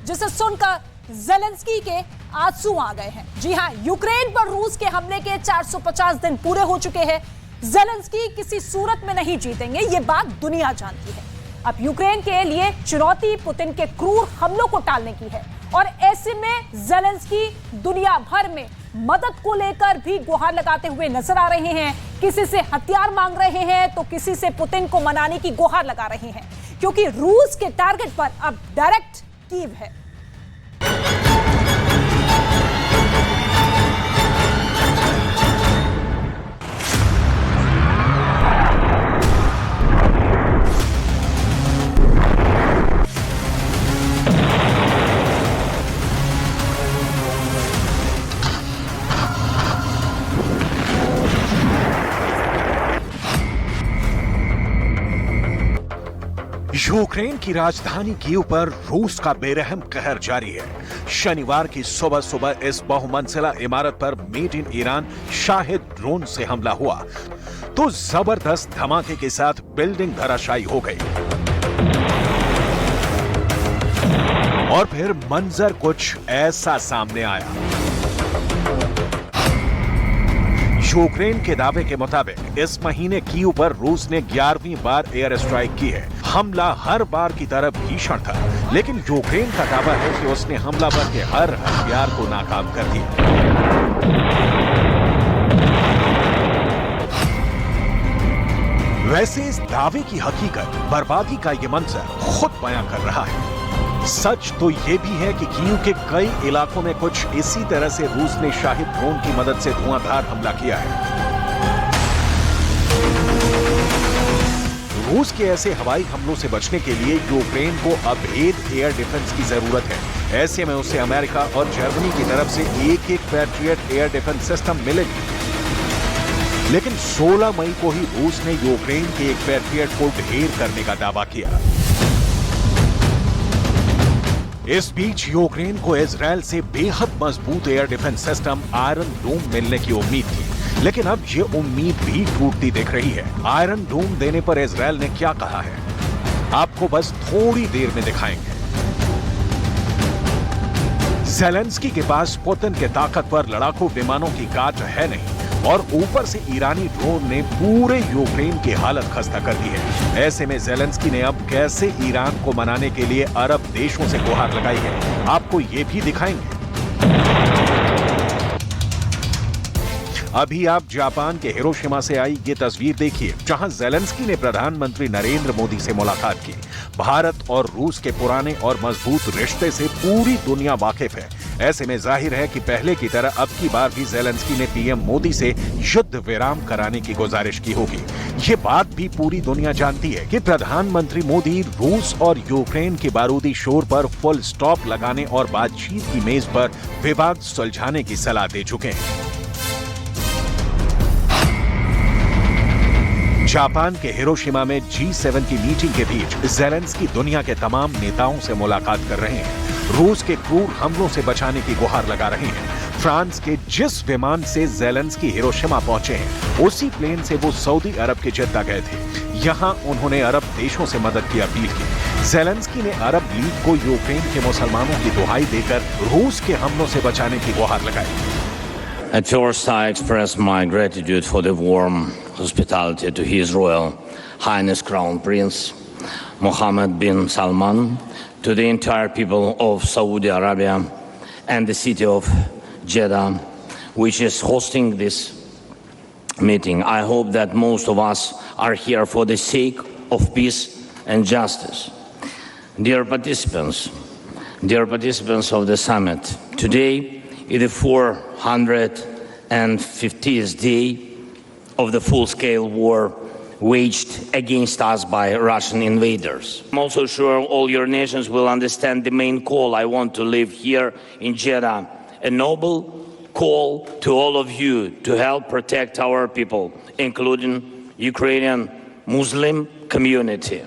जिसे सुनकर ज़ेलेंस्की के आंसू आ गए हैं। जी हां, यूक्रेन पर रूस के हमले के 450 दिन पूरे हो चुके हैं। ज़ेलेंस्की किसी सूरत में नहीं जीतेंगे, ये बात दुनिया जानती है। अब यूक्रेन के लिए चुनौती पुतिन के क्रूर हमलों को टालने की है और ऐसे में ज़ेलेंस्की दुनिया भर में मदद को लेकर भी गुहार लगाते हुए नजर आ रहे हैं। किसी से हथियार मांग रहे हैं तो किसी से पुतिन को मनाने की गुहार लगा रहे हैं, क्योंकि रूस के टारगेट पर अब डायरेक्ट कीव है। यूक्रेन की राजधानी कीव पर रूस का बेरहम कहर जारी है। शनिवार की सुबह सुबह इस बहुमंजिला इमारत पर made in Iran Shahid drone से हमला हुआ तो जबरदस्त धमाके के साथ बिल्डिंग धराशायी हो गई और फिर मंजर कुछ ऐसा सामने आया। यूक्रेन के दावे के मुताबिक इस महीने कीव पर रूस ने 11वीं बार एयर स्ट्राइक की है। हमला हर बार की तरह भीषण था, लेकिन यूक्रेन का दावा है कि उसने हमलावर के हर हथियार को नाकाम कर दिया। वैसे इस दावे की हकीकत बर्बादी का ये मंजर खुद बयां कर रहा है। सच तो ये भी है कि कीव के कई इलाकों में कुछ इसी तरह से रूस ने शाहिद ड्रोन की मदद से धुआंधार हमला किया है। रूस के ऐसे हवाई हमलों से बचने के लिए यूक्रेन को अभेद एयर डिफेंस की जरूरत है। ऐसे में उसे अमेरिका और जर्मनी की तरफ से एक पैट्रियट एयर डिफेंस सिस्टम मिलेगी। लेकिन 16 मई को ही रूस ने यूक्रेन के एक पैट्रियट को ढेर करने का दावा किया। इस बीच यूक्रेन को इजरायल से बेहद मजबूत एयर डिफेंस सिस्टम आयरन डोम मिलने की उम्मीद थी, लेकिन अब ये उम्मीद भी टूटती दिख रही है। आयरन डोम देने पर इजरायल ने क्या कहा है, आपको बस थोड़ी देर में दिखाएंगे। ज़ेलेंस्की के पास पुतिन के ताकतवर लड़ाकू विमानों की गाज है नहीं और ऊपर से ईरानी ड्रोन ने पूरे यूक्रेन की हालत खस्ता कर दी है। ऐसे में ज़ेलेंस्की ने अब कैसे ईरान को मनाने के लिए अरब देशों से गुहार लगाई है, आपको ये भी दिखाएंगे। अभी आप जापान के हिरोशिमा से आई ये तस्वीर देखिए, जहां ज़ेलेंस्की ने प्रधानमंत्री नरेंद्र मोदी से मुलाकात की। भारत और रूस के पुराने और मजबूत रिश्ते से पूरी दुनिया वाकिफ है। ऐसे में जाहिर है कि पहले की तरह अब की बार भी ज़ेलेंस्की ने पीएम मोदी से युद्ध विराम कराने की गुजारिश की होगी। ये बात भी पूरी दुनिया जानती है कि प्रधानमंत्री मोदी रूस और यूक्रेन के बारूदी शोर पर फुल स्टॉप लगाने और बातचीत की मेज पर विवाद सुलझाने की सलाह दे चुके हैं। जापान के हिरोशिमा में G7 की मीटिंग के बीच ज़ेलेंस्की दुनिया के तमाम नेताओं से मुलाकात कर रहे हैं। रूस के क्रूर हमलों से बचाने की गुहार लगा रहे हैं। फ्रांस के जिस विमान से ज़ेलेंस्की हिरोशिमा पहुंचे हैं, उसी प्लेन से वो सऊदी अरब के जद्दा गए थे। यहां उन्होंने अरब देशों से मदद की अपील की। ज़ेलेंस्की ने अरब लीग को यूक्रेन के मुसलमानों की दुहाई देकर रूस के हमलों से बचाने की गुहार लगाई। At first, I express my gratitude for the warm hospitality to His Royal Highness Crown Prince Mohammed bin Salman, to the entire people of Saudi Arabia and the city of Jeddah, which is hosting this meeting. I hope that most of us are here for the sake of peace and justice. Dear participants of the summit, today is the 450th day of the full-scale war waged against us by Russian invaders. I'm also sure all your nations will understand the main call I want to leave here in Jeddah, a noble call to all of you to help protect our people, including Ukrainian Muslim community.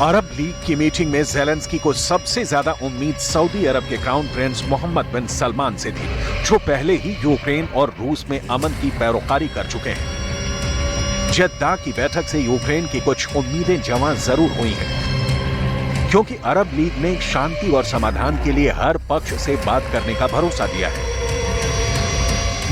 Arab league की meeting में Zelensky को सबसे ज्यादा उम्मीद Saudi अरब के crown Prince Mohammad बिन सलमान से थी, जो पहले ही यूक्रेन और रूस में अमन की पैरोकारी कर चुके हैं। जद्दा की बैठक से यूक्रेन की कुछ उम्मीदें जवां जरूर हुई हैं, क्योंकि अरब लीग ने शांति और समाधान के लिए हर पक्ष से बात करने का भरोसा दिया है।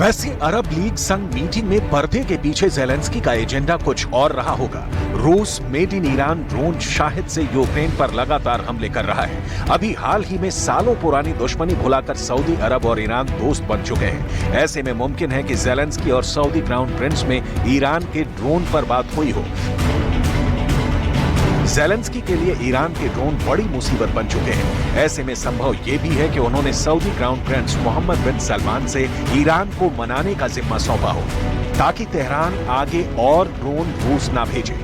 वैसे अरब लीग संघ मीटिंग में पर्दे के पीछे ज़ेलेंस्की का एजेंडा कुछ और रहा होगा। रूस made in Iran drone Shahid से यूक्रेन पर लगातार हमले कर रहा है। अभी हाल ही में सालों पुरानी दुश्मनी भुलाकर सऊदी अरब और ईरान दोस्त बन चुके हैं। ऐसे में मुमकिन है कि ज़ेलेंस्की और सऊदी क्राउन प्रिंस में ईरान के ड्रोन पर बात हुई हो। ज़ेलेंस्की के लिए ईरान के ड्रोन बड़ी मुसीबत बन चुके हैं। ऐसे में संभव ये भी है कि उन्होंने सऊदी क्राउन प्रिंस मोहम्मद बिन सलमान से ईरान को मनाने का जिम्मा सौंपा हो, ताकि तेहरान आगे और ड्रोन रूस ना भेजे।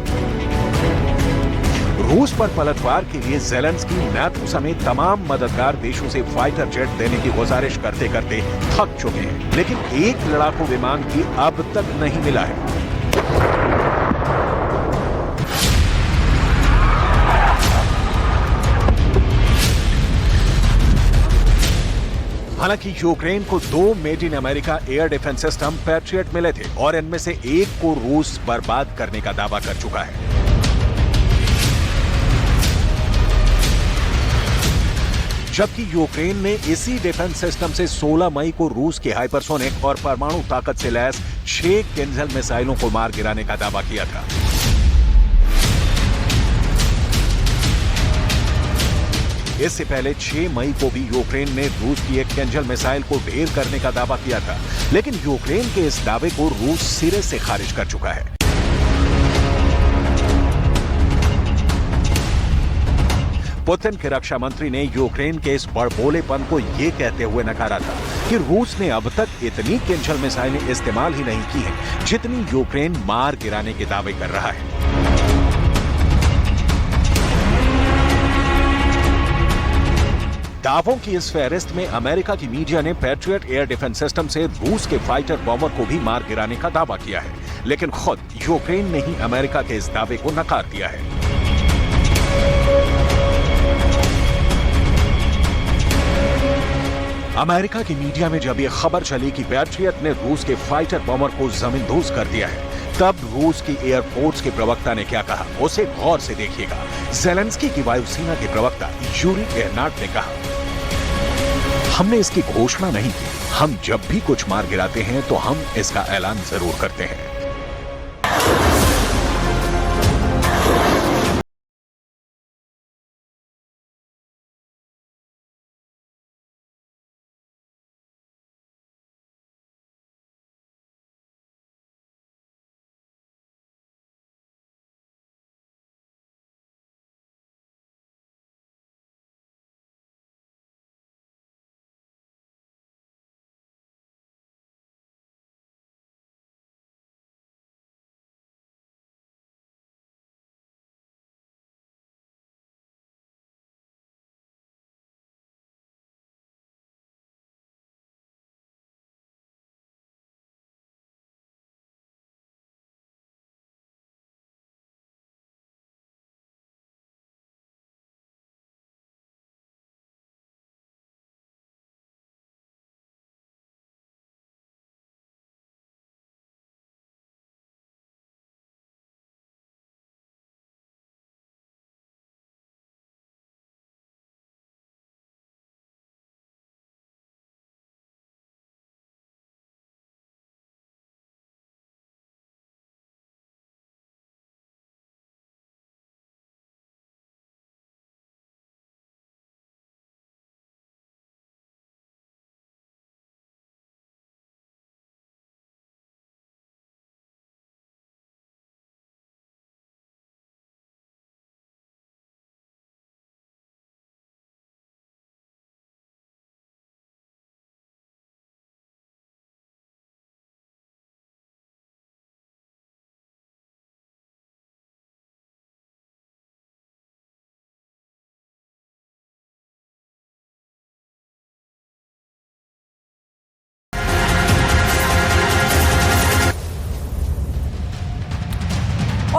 रूस पर पलटवार के लिए ज़ेलेंस्की नाटो समेत तमाम मददगार देशों से फाइटर जेट देने की गुजारिश करते करते थक चुके हैं, लेकिन एक लड़ाकू विमान भी अब तक नहीं मिला है। हालांकि यूक्रेन को 2 made in America air defence system patriot मिले थे और इनमें से एक को रूस बर्बाद करने का दावा कर चुका है। जबकि यूक्रेन ने इसी डिफेंस सिस्टम से 16 मई को रूस के हाइपरसोनिक और परमाणु ताकत से लैस 6 किंजल मिसाइलों को मार गिराने का दावा किया था। इससे पहले 6 मई को भी यूक्रेन ने रूस की एक किंजल मिसाइल को ढेर करने का दावा किया था, लेकिन यूक्रेन के इस दावे को रूस सिरे से खारिज कर चुका है। पुतिन के रक्षा मंत्री ने यूक्रेन के इस बड़बोलेपन को यह कहते हुए नकारा था कि रूस ने अब तक इतनी किंजल मिसाइलें इस्तेमाल ही नहीं की हैं, जितनी यूक्रेन मार गिराने के दावे कर रहा है। दावों की इस फहरिस्त में अमेरिका की मीडिया ने पैट्रियट एयर डिफेंस सिस्टम से रूस के फाइटर बॉम्बर को भी मार गिराने का दावा किया है, लेकिन खुद यूक्रेन ने ही अमेरिका के इस दावे को नकार दिया है। अमेरिका की मीडिया में जब यह खबर चली कि पैट्रियट ने रूस के फाइटर बॉम्बर को जमींदोज कर दिया है, तब रूस की एयरफोर्स के प्रवक्ता ने क्या कहा, उसे गौर से देखिएगा। ज़ेलेंस्की की वायुसेना के प्रवक्ता यूरी एहनाट ने कहा, हमने इसकी घोषणा नहीं की, हम जब भी कुछ मार गिराते हैं तो हम इसका ऐलान जरूर करते हैं।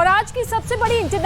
और आज की सबसे बड़ी इंटरनेशनल